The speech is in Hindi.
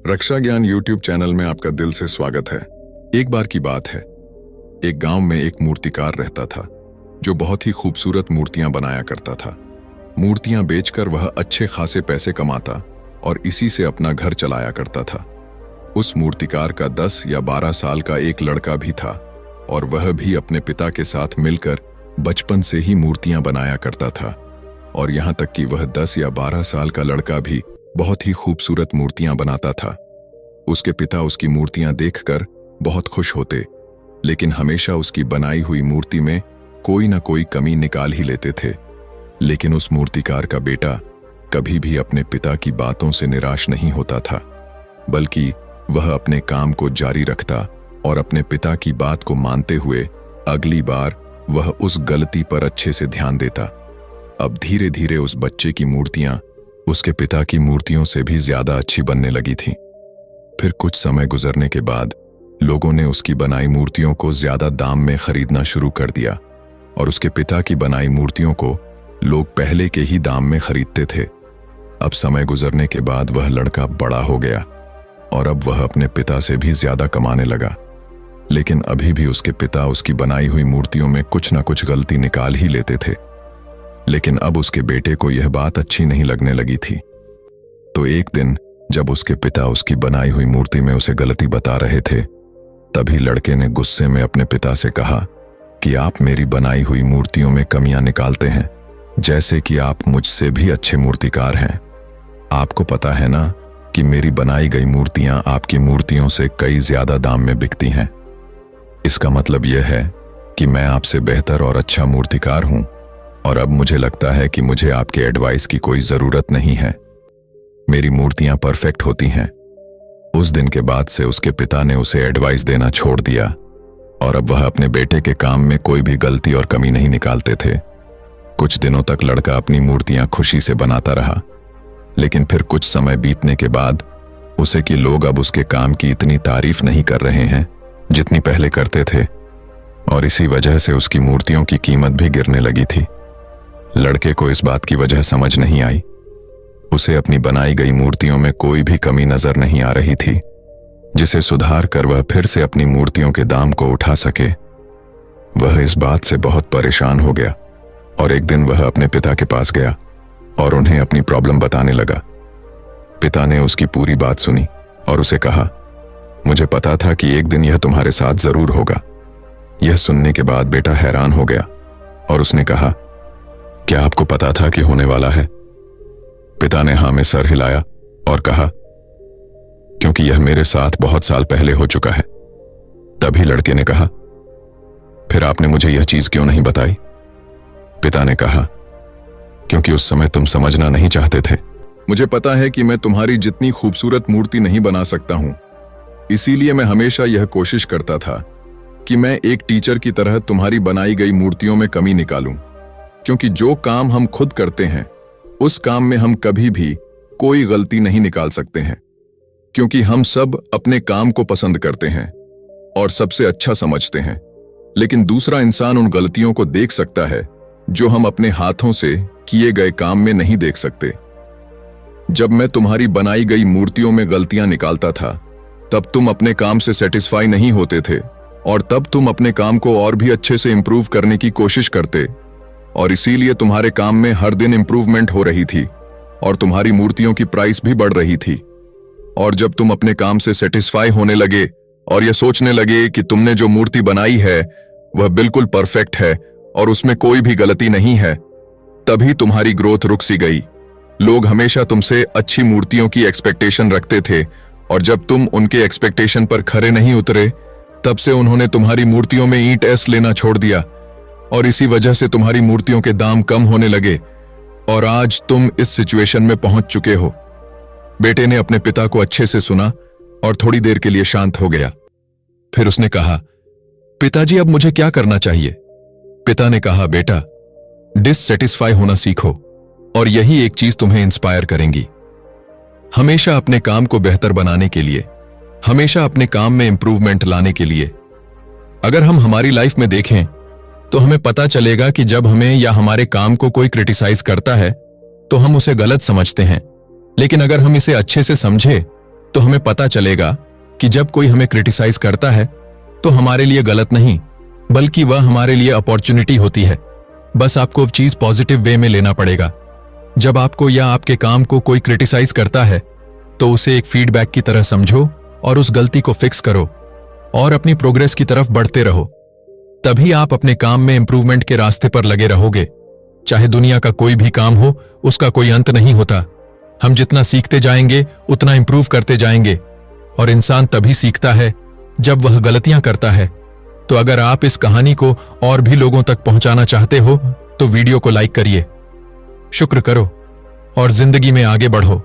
रक्षा ज्ञान यूट्यूब चैनल में आपका दिल से स्वागत है। एक बार की बात है, एक गांव में एक मूर्तिकार रहता था जो बहुत ही खूबसूरत मूर्तियां बनाया करता था। मूर्तियां बेचकर वह अच्छे खासे पैसे कमाता और इसी से अपना घर चलाया करता था। उस मूर्तिकार का 10 या 12 साल का एक लड़का भी था और वह भी अपने पिता के साथ मिलकर बचपन से ही मूर्तियां बनाया करता था। और यहाँ तक कि वह 10 या 12 साल का लड़का भी बहुत ही खूबसूरत मूर्तियां बनाता था। उसके पिता उसकी मूर्तियां देखकर बहुत खुश होते, लेकिन हमेशा उसकी बनाई हुई मूर्ति में कोई ना कोई कमी निकाल ही लेते थे। लेकिन उस मूर्तिकार का बेटा कभी भी अपने पिता की बातों से निराश नहीं होता था, बल्कि वह अपने काम को जारी रखता और अपने पिता की बात को मानते हुए अगली बार वह उस गलती पर अच्छे से ध्यान देता। अब धीरे धीरे उस बच्चे की मूर्तियां उसके पिता की मूर्तियों से भी ज्यादा अच्छी बनने लगी थीं। फिर कुछ समय गुजरने के बाद लोगों ने उसकी बनाई मूर्तियों को ज्यादा दाम में खरीदना शुरू कर दिया और उसके पिता की बनाई मूर्तियों को लोग पहले के ही दाम में खरीदते थे। अब समय गुजरने के बाद वह लड़का बड़ा हो गया और अब वह अपने पिता से भी ज्यादा कमाने लगा, लेकिन अभी भी उसके पिता उसकी बनाई हुई मूर्तियों में कुछ ना कुछ गलती निकाल ही लेते थे। लेकिन अब उसके बेटे को यह बात अच्छी नहीं लगने लगी थी। तो एक दिन जब उसके पिता उसकी बनाई हुई मूर्ति में उसे गलती बता रहे थे, तभी लड़के ने गुस्से में अपने पिता से कहा कि आप मेरी बनाई हुई मूर्तियों में कमियां निकालते हैं, जैसे कि आप मुझसे भी अच्छे मूर्तिकार हैं। आपको पता है ना कि मेरी बनाई गई मूर्तियां आपकी मूर्तियों से कई ज्यादा दाम में बिकती हैं। इसका मतलब यह है कि मैं आपसे बेहतर और अच्छा मूर्तिकार हूं और अब मुझे लगता है कि मुझे आपके एडवाइस की कोई जरूरत नहीं है। मेरी मूर्तियां परफेक्ट होती हैं। उस दिन के बाद से उसके पिता ने उसे एडवाइस देना छोड़ दिया और अब वह अपने बेटे के काम में कोई भी गलती और कमी नहीं निकालते थे। कुछ दिनों तक लड़का अपनी मूर्तियां खुशी से बनाता रहा, लेकिन फिर कुछ समय बीतने के बाद उसे कि लोग अब उसके काम की इतनी तारीफ नहीं कर रहे हैं जितनी पहले करते थे, और इसी वजह से उसकी मूर्तियों की कीमत भी गिरने लगी थी। लड़के को इस बात की वजह समझ नहीं आई। उसे अपनी बनाई गई मूर्तियों में कोई भी कमी नजर नहीं आ रही थी, जिसे सुधार कर वह फिर से अपनी मूर्तियों के दाम को उठा सके। वह इस बात से बहुत परेशान हो गया और एक दिन वह अपने पिता के पास गया और उन्हें अपनी प्रॉब्लम बताने लगा। पिता ने उसकी पूरी बात सुनी और उसे कहा, मुझे पता था कि एक दिन यह तुम्हारे साथ जरूर होगा। यह सुनने के बाद बेटा हैरान हो गया और उसने कहा, क्या आपको पता था कि होने वाला है? पिता ने हाँ में सर हिलाया और कहा, क्योंकि यह मेरे साथ बहुत साल पहले हो चुका है। तभी लड़के ने कहा, फिर आपने मुझे यह चीज क्यों नहीं बताई? पिता ने कहा, क्योंकि उस समय तुम समझना नहीं चाहते थे। मुझे पता है कि मैं तुम्हारी जितनी खूबसूरत मूर्ति नहीं बना सकता हूं, इसीलिए मैं हमेशा यह कोशिश करता था कि मैं एक टीचर की तरह तुम्हारी बनाई गई मूर्तियों में कमी निकालूं, क्योंकि जो काम हम खुद करते हैं उस काम में हम कभी भी कोई गलती नहीं निकाल सकते हैं, क्योंकि हम सब अपने काम को पसंद करते हैं और सबसे अच्छा समझते हैं। लेकिन दूसरा इंसान उन गलतियों को देख सकता है जो हम अपने हाथों से किए गए काम में नहीं देख सकते। जब मैं तुम्हारी बनाई गई मूर्तियों में गलतियां निकालता था, तब तुम अपने काम से सेटिस्फाई नहीं होते थे और तब तुम अपने काम को और भी अच्छे से इंप्रूव करने की कोशिश करते, और इसीलिए तुम्हारे काम में हर दिन इंप्रूवमेंट हो रही थी और तुम्हारी मूर्तियों की प्राइस भी बढ़ रही थी। और जब तुम अपने काम से सेटिस्फाई होने लगे और यह सोचने लगे कि तुमने जो मूर्ति बनाई है वह बिल्कुल परफेक्ट है और उसमें कोई भी गलती नहीं है, तभी तुम्हारी ग्रोथ रुक सी गई। लोग हमेशा तुमसे अच्छी मूर्तियों की एक्सपेक्टेशन रखते थे और जब तुम उनके एक्सपेक्टेशन पर खरे नहीं उतरे, तब से उन्होंने तुम्हारी मूर्तियों में ईंट ऐस लेना छोड़ दिया और इसी वजह से तुम्हारी मूर्तियों के दाम कम होने लगे और आज तुम इस सिचुएशन में पहुंच चुके हो। बेटे ने अपने पिता को अच्छे से सुना और थोड़ी देर के लिए शांत हो गया। फिर उसने कहा, पिताजी अब मुझे क्या करना चाहिए? पिता ने कहा, बेटा, डिससेटिस्फाई होना सीखो और यही एक चीज तुम्हें इंस्पायर करेंगी। हमेशा अपने काम को बेहतर बनाने के लिए, हमेशा अपने काम में इंप्रूवमेंट लाने के लिए। अगर हम हमारी लाइफ में देखें तो हमें पता चलेगा कि जब हमें या हमारे काम को कोई क्रिटिसाइज करता है तो हम उसे गलत समझते हैं, लेकिन अगर हम इसे अच्छे से समझे तो हमें पता चलेगा कि जब कोई हमें क्रिटिसाइज करता है तो हमारे लिए गलत नहीं, बल्कि वह हमारे लिए अपॉर्चुनिटी होती है। बस आपको चीज पॉजिटिव वे में लेना पड़ेगा। जब आपको या आपके काम को कोई क्रिटिसाइज करता है तो उसे एक फीडबैक की तरह समझो और उस गलती को फिक्स करो और अपनी प्रोग्रेस की तरफ बढ़ते रहो। तभी आप अपने काम में इंप्रूवमेंट के रास्ते पर लगे रहोगे। चाहे दुनिया का कोई भी काम हो, उसका कोई अंत नहीं होता। हम जितना सीखते जाएंगे उतना इंप्रूव करते जाएंगे, और इंसान तभी सीखता है जब वह गलतियां करता है। तो अगर आप इस कहानी को और भी लोगों तक पहुंचाना चाहते हो तो वीडियो को लाइक करिए, शुक्र करो और जिंदगी में आगे बढ़ो।